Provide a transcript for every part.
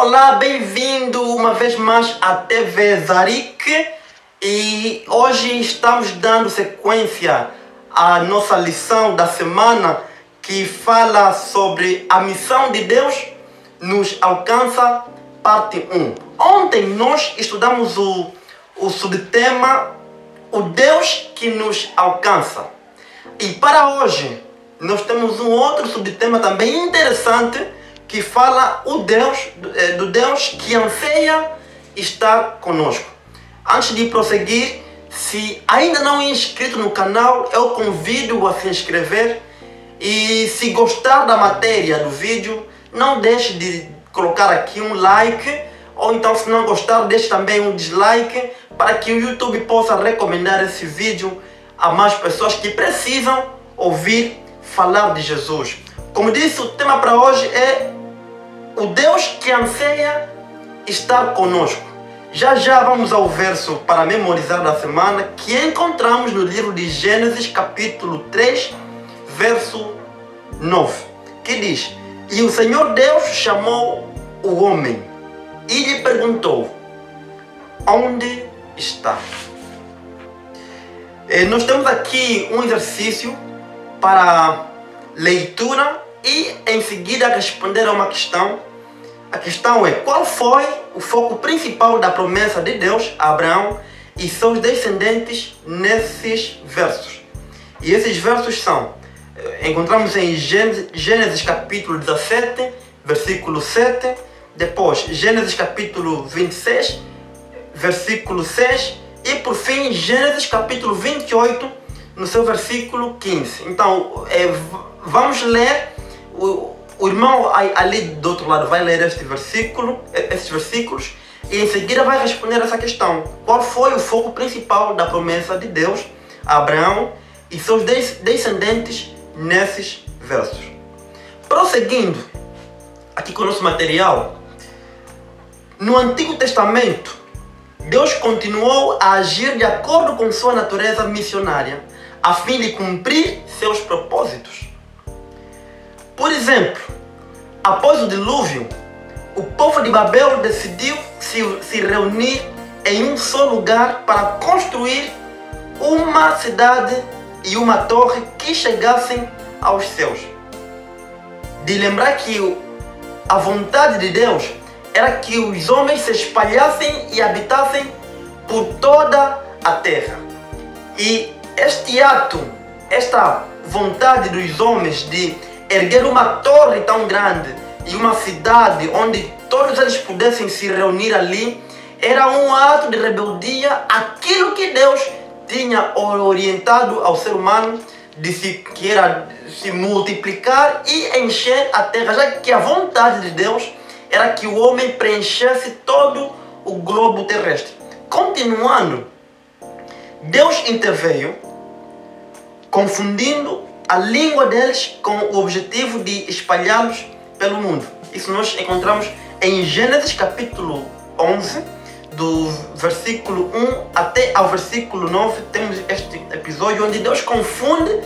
Olá, bem-vindo uma vez mais à TV Zarik. E hoje estamos dando sequência à nossa lição da semana que fala sobre a missão de Deus nos alcança, parte 1. Ontem nós estudamos o subtema O Deus que nos alcança. E para hoje nós temos um outro subtema também interessante que fala do Deus que anseia estar conosco. Antes de prosseguir, se ainda não é inscrito no canal, eu convido a se inscrever. E se gostar da matéria do vídeo, não deixe de colocar aqui um like, ou então se não gostar, deixe também um dislike, para que o YouTube possa recomendar esse vídeo a mais pessoas que precisam ouvir falar de Jesus. Como disse, o tema para hoje é o Deus que anseia estar conosco. Já vamos ao verso para memorizar da semana, que encontramos no livro de Gênesis capítulo 3, verso 9, que diz: E o Senhor Deus chamou o homem e lhe perguntou: onde está? Nós temos aqui um exercício para leitura e em seguida responder a uma questão. A questão é: qual foi o foco principal da promessa de Deus a Abraão e seus descendentes nesses versos? E esses versos encontramos em Gênesis capítulo 17, versículo 7, depois Gênesis capítulo 26, versículo 6 e por fim Gênesis capítulo 28, no seu versículo 15. Então, vamos ler, o irmão ali do outro lado vai ler esses versículos e em seguida vai responder essa questão: qual foi o foco principal da promessa de Deus a Abraão e seus descendentes nesses versos? Prosseguindo aqui com o nosso material, no Antigo Testamento, Deus continuou a agir de acordo com sua natureza missionária, a fim de cumprir seus propósitos. Por exemplo, após o dilúvio, o povo de Babel decidiu se reunir em um só lugar para construir uma cidade e uma torre que chegassem aos céus. De lembrar que a vontade de Deus era que os homens se espalhassem e habitassem por toda a terra. E este ato, esta vontade dos homens de erguer uma torre tão grande e uma cidade onde todos eles pudessem se reunir ali, era um ato de rebeldia àquilo que Deus tinha orientado ao ser humano que era se multiplicar e encher a terra, já que a vontade de Deus era que o homem preenchesse todo o globo terrestre. Continuando, Deus interveio, confundindo a língua deles com o objetivo de espalhá-los pelo mundo. Isso nós encontramos em Gênesis capítulo 11, do versículo 1 até ao versículo 9. Temos este episódio onde Deus confunde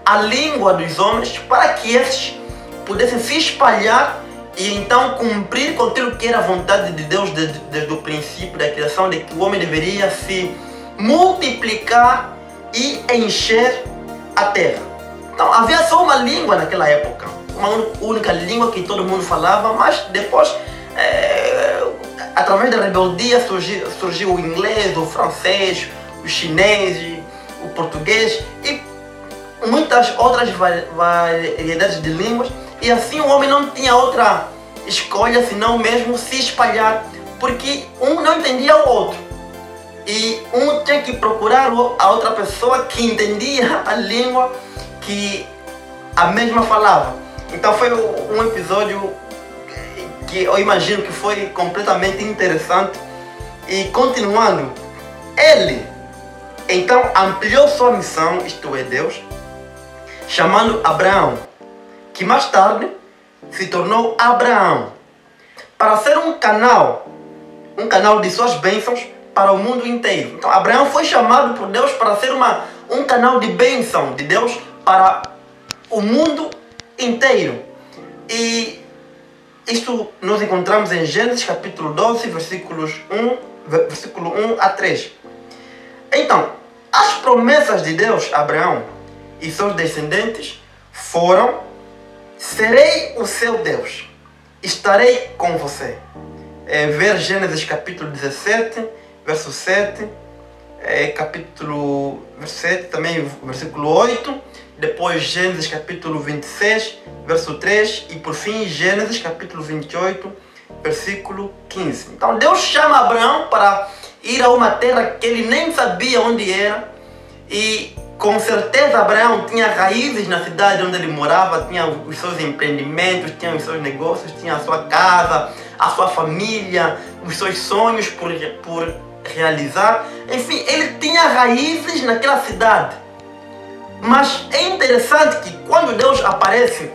a língua dos homens para que esses pudessem se espalhar e então cumprir com aquilo que era a vontade de Deus desde o princípio da criação, de que o homem deveria se multiplicar e encher a terra. Então havia só uma língua naquela época, uma única língua que todo mundo falava, mas depois, através da rebeldia, surgiu o inglês, o francês, o chinês, o português e muitas outras variedades de línguas. E assim o homem não tinha outra escolha senão mesmo se espalhar, porque um não entendia o outro. E um tinha que procurar a outra pessoa que entendia a língua que a mesma falava. Então foi um episódio que eu imagino que foi completamente interessante. E continuando, ele então ampliou sua missão, isto é Deus, chamando Abraão, que mais tarde se tornou Abraão, para ser um canal de suas bênçãos para o mundo inteiro. Então Abraão foi chamado por Deus para ser um canal de bênção de Deus para o mundo inteiro. E Isto nós encontramos em Gênesis capítulo 12, versículo 1 a 3. Então, as promessas de Deus a Abraão e seus descendentes foram: serei o seu Deus, estarei com você. Ver Gênesis capítulo 17, verso 7, capítulo 7, também versículo 8, depois Gênesis capítulo 26, verso 3 e por fim Gênesis capítulo 28, versículo 15. Então Deus chama Abraão para ir a uma terra que ele nem sabia onde era, e com certeza Abraão tinha raízes na cidade onde ele morava, tinha os seus empreendimentos, tinha os seus negócios, tinha a sua casa, a sua família, os seus sonhos por realizar. Enfim, ele tinha raízes naquela cidade. Mas é interessante que quando Deus aparece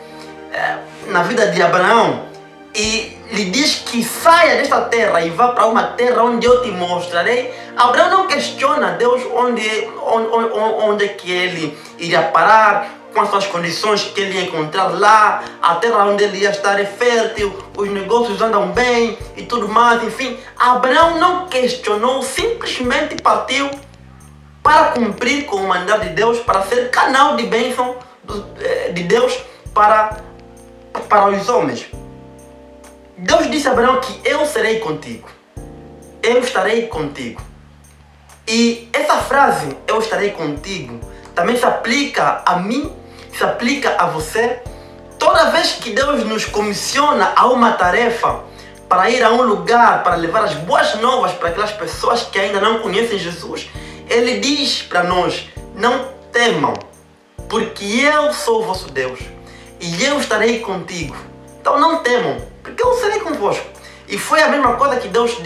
na vida de Abraão e lhe diz que saia desta terra e vá para uma terra onde eu te mostrarei, Abraão não questiona Deus onde é que ele iria parar, com as suas condições que ele ia encontrar lá, a terra onde ele ia estar é fértil, os negócios andam bem e tudo mais. Enfim, Abraão não questionou, simplesmente partiu para cumprir com o mandato de Deus, para ser canal de bênção de Deus para os homens. Deus disse a Abraão que eu serei contigo, eu estarei contigo. E essa frase, eu estarei contigo, também se aplica a mim, se aplica a você. Toda vez que Deus nos comissiona a uma tarefa, para ir a um lugar, para levar as boas novas para aquelas pessoas que ainda não conhecem Jesus, Ele diz para nós: não temam, porque eu sou o vosso Deus e eu estarei contigo. Então não temam, porque eu serei convosco. E foi a mesma coisa que Deus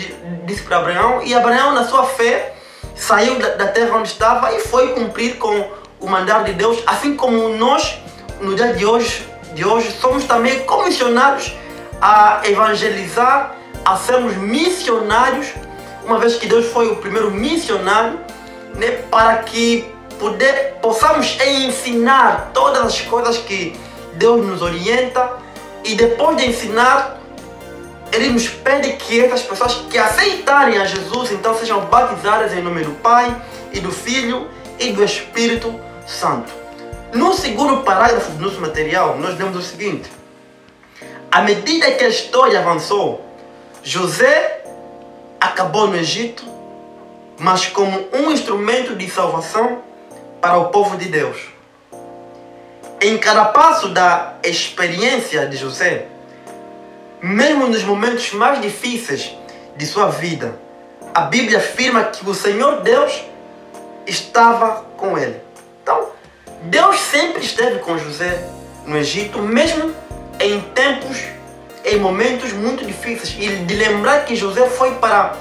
disse para Abraão, e Abraão, na sua fé, saiu da terra onde estava e foi cumprir com o mandato de Deus, assim como nós, no dia de hoje somos também comissionados a evangelizar, a sermos missionários, uma vez que Deus foi o primeiro missionário, né, para que possamos ensinar todas as coisas que Deus nos orienta, e depois de ensinar, Ele nos pede que essas pessoas que aceitarem a Jesus, então sejam batizadas em nome do Pai, e do Filho, e do Espírito Santo. No segundo parágrafo do nosso material, nós lemos o seguinte: à medida que a história avançou, José acabou no Egito, mas como um instrumento de salvação para o povo de Deus. Em cada passo da experiência de José, mesmo nos momentos mais difíceis de sua vida, a Bíblia afirma que o Senhor Deus estava com ele. Então, Deus sempre esteve com José no Egito, mesmo em momentos muito difíceis. E de lembrar que José foi para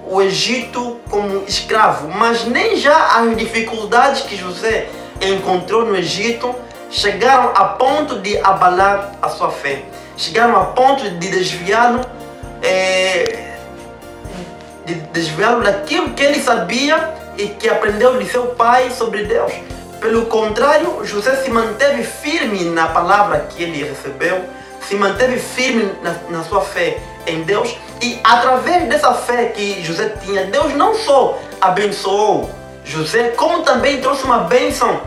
o Egito como escravo, mas nem já as dificuldades que José encontrou no Egito chegaram a ponto de abalar a sua fé, chegaram a ponto de desviá-lo daquilo que ele sabia e que aprendeu de seu pai sobre Deus. Pelo contrário, José se manteve firme na palavra que ele recebeu, se manteve firme na sua fé em Deus, e através dessa fé que José tinha, Deus não só abençoou José, como também trouxe uma bênção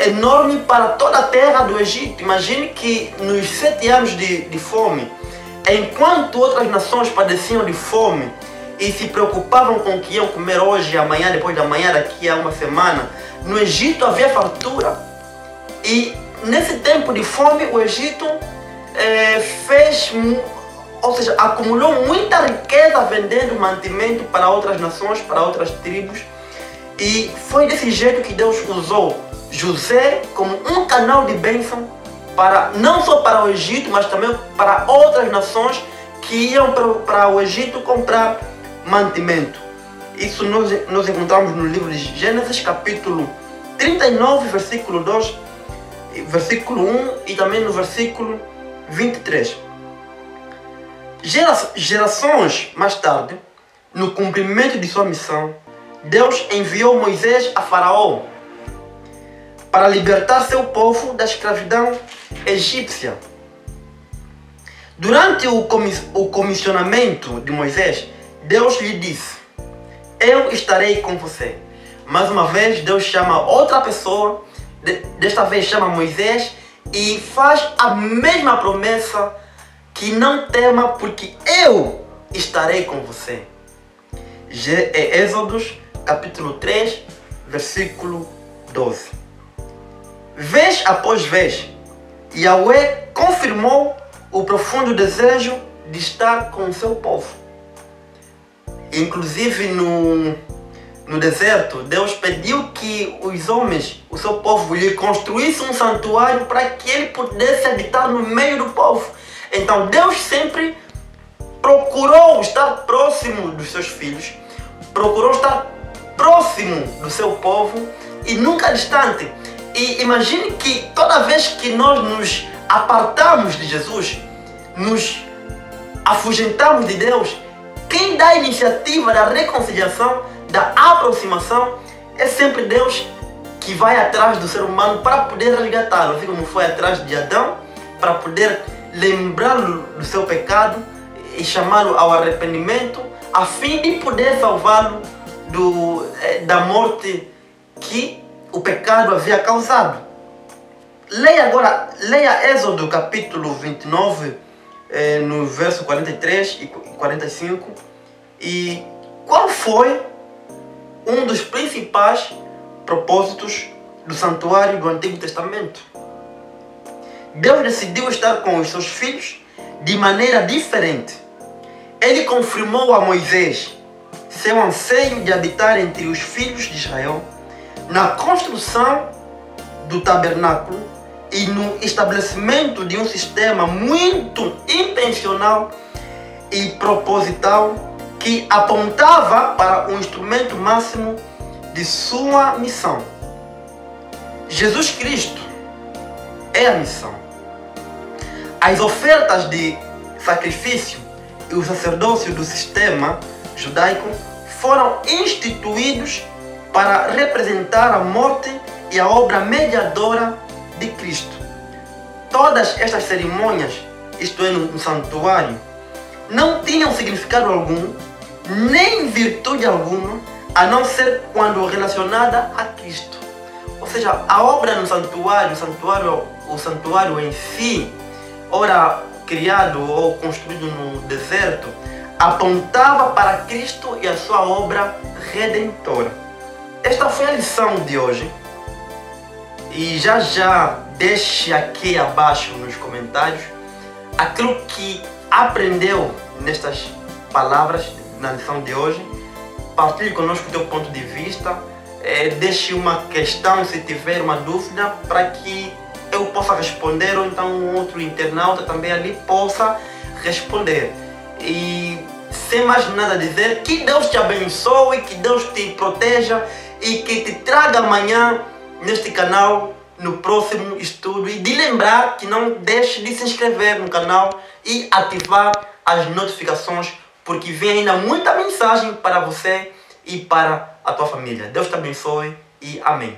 enorme para toda a terra do Egito. Imagine que nos 7 anos de fome, enquanto outras nações padeciam de fome e se preocupavam com o que iam comer hoje, amanhã, depois da manhã, daqui a uma semana, no Egito havia fartura. E nesse tempo de fome, o Egito acumulou muita riqueza vendendo mantimento para outras nações, para outras tribos. E foi desse jeito que Deus usou José como um canal de bênção, não só para o Egito, mas também para outras nações que iam para o Egito comprar mantimento. Isso nós encontramos no livro de Gênesis, capítulo 39, versículo 2, versículo 1 e também no versículo 23. Gerações mais tarde, no cumprimento de sua missão, Deus enviou Moisés a Faraó para libertar seu povo da escravidão egípcia. Durante o comissionamento de Moisés, Deus lhe disse: eu estarei com você. Mais uma vez, Deus chama outra pessoa, desta vez chama Moisés, e faz a mesma promessa, que não tema, porque eu estarei com você. É Êxodos capítulo 3, versículo 12. Vez após vez, Yahweh confirmou o profundo desejo de estar com o seu povo. Inclusive no deserto, Deus pediu que os homens, o seu povo, lhe construíssem um santuário para que ele pudesse habitar no meio do povo. Então Deus sempre procurou estar próximo dos seus filhos, procurou estar próximo do seu povo e nunca distante. E imagine que toda vez que nós nos apartamos de Jesus, nos afugentamos de Deus, quem dá a iniciativa da reconciliação, da aproximação, é sempre Deus, que vai atrás do ser humano para poder resgatá-lo, assim como foi atrás de Adão, para poder lembrá-lo do seu pecado e chamá-lo ao arrependimento, a fim de poder salvá-lo da morte que o pecado havia causado. Leia Êxodo capítulo 29, no verso 43 e 45, e qual foi um dos principais propósitos do santuário do Antigo Testamento? Deus decidiu estar com os seus filhos de maneira diferente. Ele confirmou a Moisés seu anseio de habitar entre os filhos de Israel na construção do tabernáculo e no estabelecimento de um sistema muito intencional e proposital que apontava para o instrumento máximo de sua missão. Jesus Cristo é a missão. As ofertas de sacrifício e o sacerdócio do sistema judaico foram instituídos para representar a morte e a obra mediadora de Cristo. Todas estas cerimônias, isto é, no santuário, não tinham significado algum, nem virtude alguma, a não ser quando relacionada a Cristo. Ou seja, a obra no santuário, o santuário em si, ora criado ou construído no deserto, apontava para Cristo e a sua obra redentora. Esta foi a lição de hoje. E já deixe aqui abaixo nos comentários aquilo que aprendeu nestas palavras na lição de hoje. Partilhe conosco o teu ponto de vista. Deixe uma questão se tiver uma dúvida, para que eu possa responder, ou então um outro internauta também ali possa responder. E sem mais nada a dizer, que Deus te abençoe, que Deus te proteja e que te traga amanhã neste canal, no próximo estudo. E de lembrar que não deixe de se inscrever no canal e ativar as notificações, porque vem ainda muita mensagem para você e para a tua família. Deus te abençoe e amém.